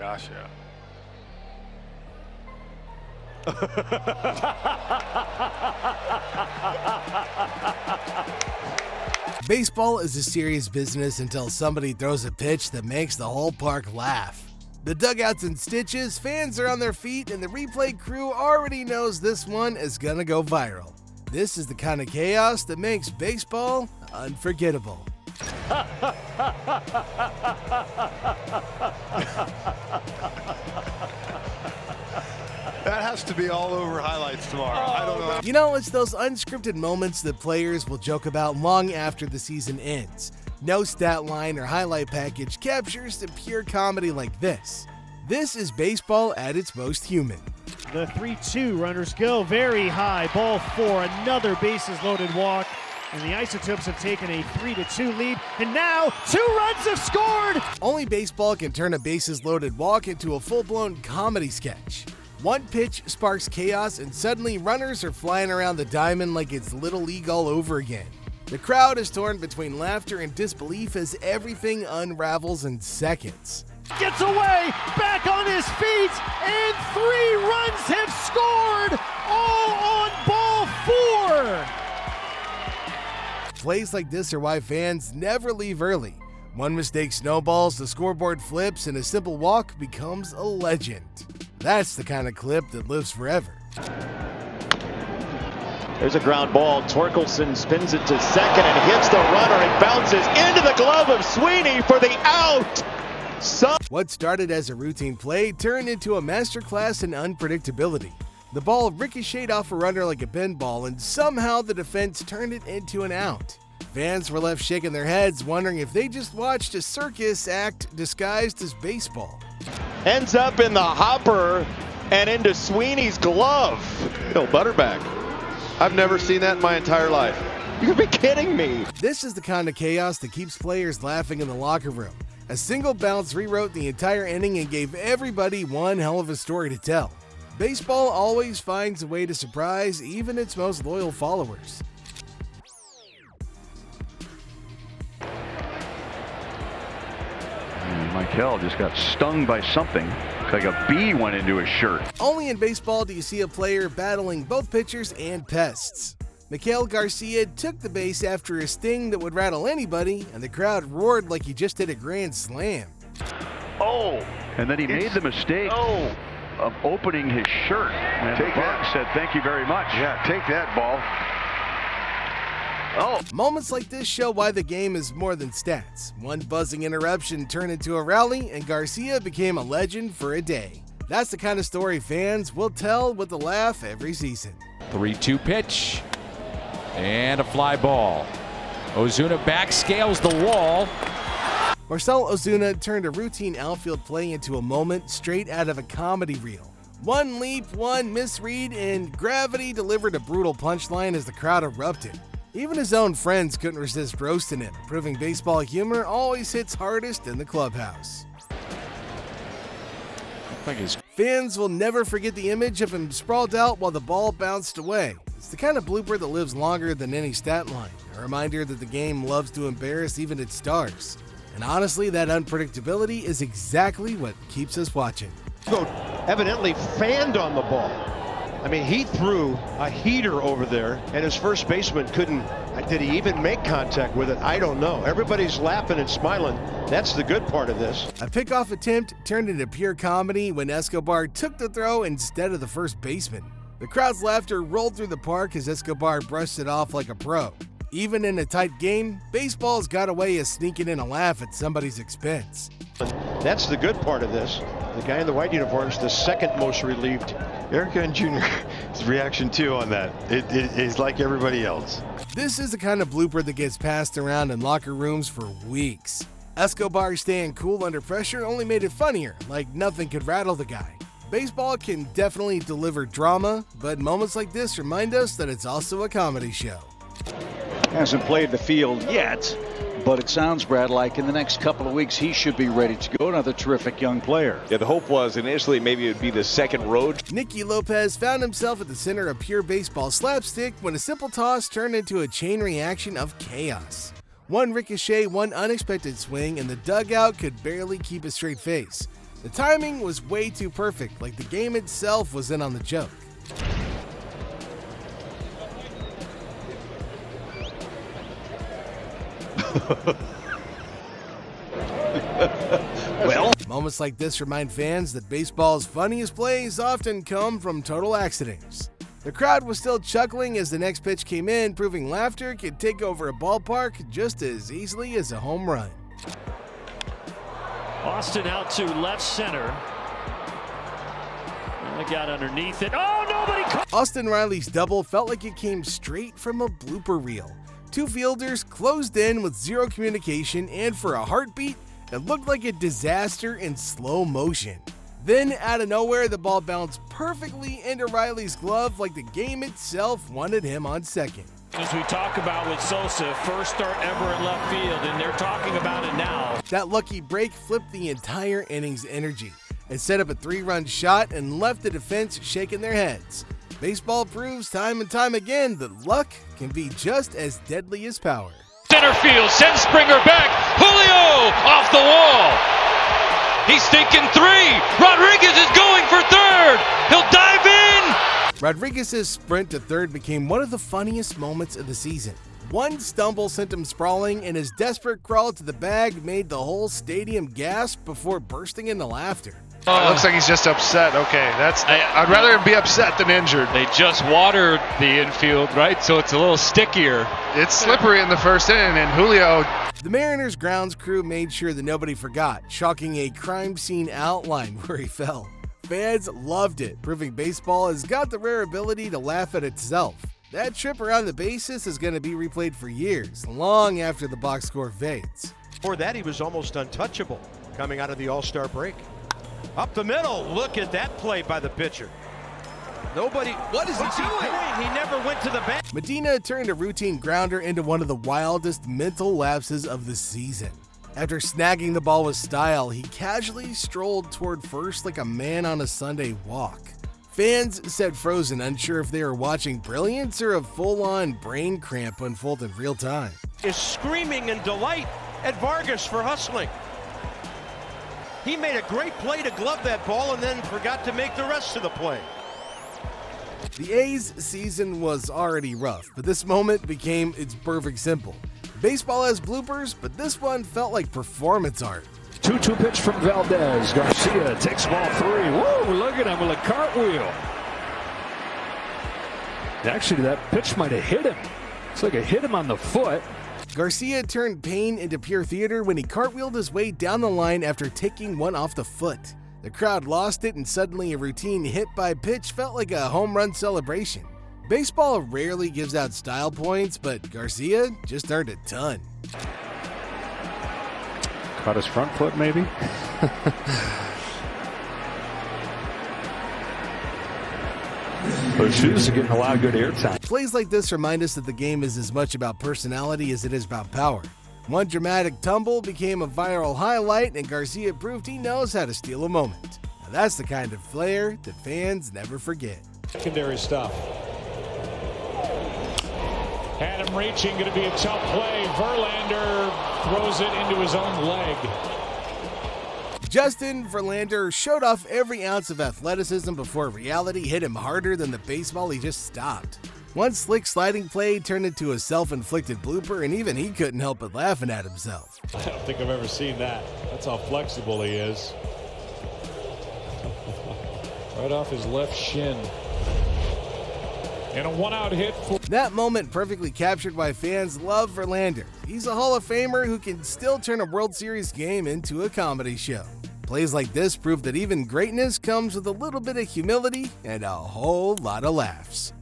gosh, yeah. Baseball is a serious business until somebody throws a pitch that makes the whole park laugh. The dugout's in stitches, fans are on their feet, and the replay crew already knows this one is gonna go viral. This is the kind of chaos that makes baseball unforgettable. That has to be all over highlights tomorrow. I don't know. You know, it's those unscripted moments that players will joke about long after the season ends. No stat line or highlight package captures the pure comedy like this. This is baseball at its most human. The 3-2 runners go very high. Ball 4, another bases loaded walk. And the Isotopes have taken a 3-2 lead. And now 2 runs have scored! Only baseball can turn a bases loaded walk into a full-blown comedy sketch. One pitch sparks chaos and suddenly runners are flying around the diamond like it's Little League all over again. The crowd is torn between laughter and disbelief as everything unravels in seconds. Gets away, back on his feet, and 3 runs have scored, all on ball 4! Plays like this are why fans never leave early. One mistake snowballs, the scoreboard flips, and a simple walk becomes a legend. That's the kind of clip that lives forever. There's a ground ball. Torkelson spins it to second and hits the runner. It bounces into the glove of Sweeney for the out. What started as a routine play turned into a masterclass in unpredictability. The ball ricocheted off a runner like a pinball, and somehow the defense turned it into an out. Fans were left shaking their heads, wondering if they just watched a circus act disguised as baseball. Ends up in the hopper and into Sweeney's glove. Bill Butterback. I've never seen that in my entire life. You could be kidding me. This is the kind of chaos that keeps players laughing in the locker room. A single bounce rewrote the entire inning and gave everybody one hell of a story to tell. Baseball always finds a way to surprise even its most loyal followers. Michael just got stung by something. It's like a bee went into his shirt. Only in baseball do you see a player battling both pitchers and pests. Marcell Garcia took the base after a sting that would rattle anybody, and the crowd roared like he just hit a grand slam. Oh! And then he made the mistake of opening his shirt. And the box said, "Thank you very much." Yeah, take that, ball. Oh! Moments like this show why the game is more than stats. One buzzing interruption turned into a rally, and Garcia became a legend for a day. That's the kind of story fans will tell with a laugh every season. 3-2 pitch. And a fly ball. Ozuna backscales the wall. Marcell Ozuna turned a routine outfield play into a moment straight out of a comedy reel. One leap, one misread, and gravity delivered a brutal punchline as the crowd erupted. Even his own friends couldn't resist roasting him, proving baseball humor always hits hardest in the clubhouse. Fans will never forget the image of him sprawled out while the ball bounced away. It's the kind of blooper that lives longer than any stat line, a reminder that the game loves to embarrass even its stars. And honestly, that unpredictability is exactly what keeps us watching. Evidently fanned on the ball. I mean, he threw a heater over there, and his first baseman couldn't. Did he even make contact with it? I don't know. Everybody's laughing and smiling. That's the good part of this. A pickoff attempt turned into pure comedy when Escobar took the throw instead of the first baseman. The crowd's laughter rolled through the park as Escobar brushed it off like a pro. Even in a tight game, baseball's got a way of sneaking in a laugh at somebody's expense. That's the good part of this. The guy in the white uniform is the second most relieved. Eric Jr.'s reaction too on that. It's like everybody else. This is the kind of blooper that gets passed around in locker rooms for weeks. Escobar staying cool under pressure only made it funnier, like nothing could rattle the guy. Baseball can definitely deliver drama, but moments like this remind us that it's also a comedy show. Hasn't played the field yet, but it sounds, Brad, like in the next couple of weeks he should be ready to go. Another terrific young player. Yeah, the hope was initially maybe it would be the second road. Nicky Lopez found himself at the center of pure baseball slapstick when a simple toss turned into a chain reaction of chaos. One ricochet, one unexpected swing, and the dugout could barely keep a straight face. The timing was way too perfect, like the game itself was in on the joke. Well, moments like this remind fans that baseball's funniest plays often come from total accidents. The crowd was still chuckling as the next pitch came in, proving laughter could take over a ballpark just as easily as a home run. Austin out to left center. And they got underneath it. Oh, nobody caught. Austin Riley's double felt like it came straight from a blooper reel. Two fielders closed in with zero communication, and for a heartbeat, it looked like a disaster in slow motion. Then, out of nowhere, the ball bounced perfectly into Riley's glove like the game itself wanted him on second. As we talk about with Sosa, first start ever at left field, and they're talking about it now. That lucky break flipped the entire inning's energy. It set up a 3-run shot and left the defense shaking their heads. Baseball proves time and time again that luck can be just as deadly as power. Center field, sends Springer back. Julio off the wall. He's thinking 3. Rodríguez is going for third. He'll dive in. Rodríguez's sprint to third became one of the funniest moments of the season. One stumble sent him sprawling, and his desperate crawl to the bag made the whole stadium gasp before bursting into laughter. It looks like he's just upset. Okay, I'd rather him be upset than injured. They just watered the infield, right? So it's a little stickier. It's slippery in the first inning, and Julio. The Mariners grounds crew made sure that nobody forgot, chalking a crime scene outline where he fell. Fans loved it, proving baseball has got the rare ability to laugh at itself. That trip around the bases is going to be replayed for years, long after the box score fades. Before that, he was almost untouchable coming out of the All-Star break. Up the middle, look at that play by the pitcher. What is he doing? He never went to the bat. Medina turned a routine grounder into one of the wildest mental lapses of the season. After snagging the ball with style, he casually strolled toward first like a man on a Sunday walk. Fans said frozen, unsure if they were watching brilliance or a full-on brain cramp unfold in real time. Is screaming in delight at Vargas for hustling. He made a great play to glove that ball and then forgot to make the rest of the play. The A's season was already rough, but this moment became its perfect symbol. Baseball has bloopers, but this one felt like performance art. 2-2 pitch from Valdez. Garcia takes ball 3. Whoa, look at him with a cartwheel. Actually, that pitch might have hit him. It's like it hit him on the foot. Garcia turned pain into pure theater when he cartwheeled his way down the line after taking one off the foot. The crowd lost it, and suddenly a routine hit by pitch felt like a home run celebration. Baseball rarely gives out style points, but Garcia just earned a ton. Caught his front foot, maybe? Those shoes are getting a lot of good airtime. Plays like this remind us that the game is as much about personality as it is about power. One dramatic tumble became a viral highlight, and Garcia proved he knows how to steal a moment. Now that's the kind of flair that fans never forget. Secondary stuff. Had him reaching, going to be a tough play. Verlander throws it into his own leg. Justin Verlander showed off every ounce of athleticism before reality hit him harder than the baseball he just stopped. One slick sliding play turned into a self-inflicted blooper, and even he couldn't help but laughing at himself. I don't think I've ever seen that. That's how flexible he is. Right off his left shin. And a one-out hit for... That moment perfectly captured why fans love Verlander. He's a Hall of Famer who can still turn a World Series game into a comedy show. Plays like this prove that even greatness comes with a little bit of humility and a whole lot of laughs.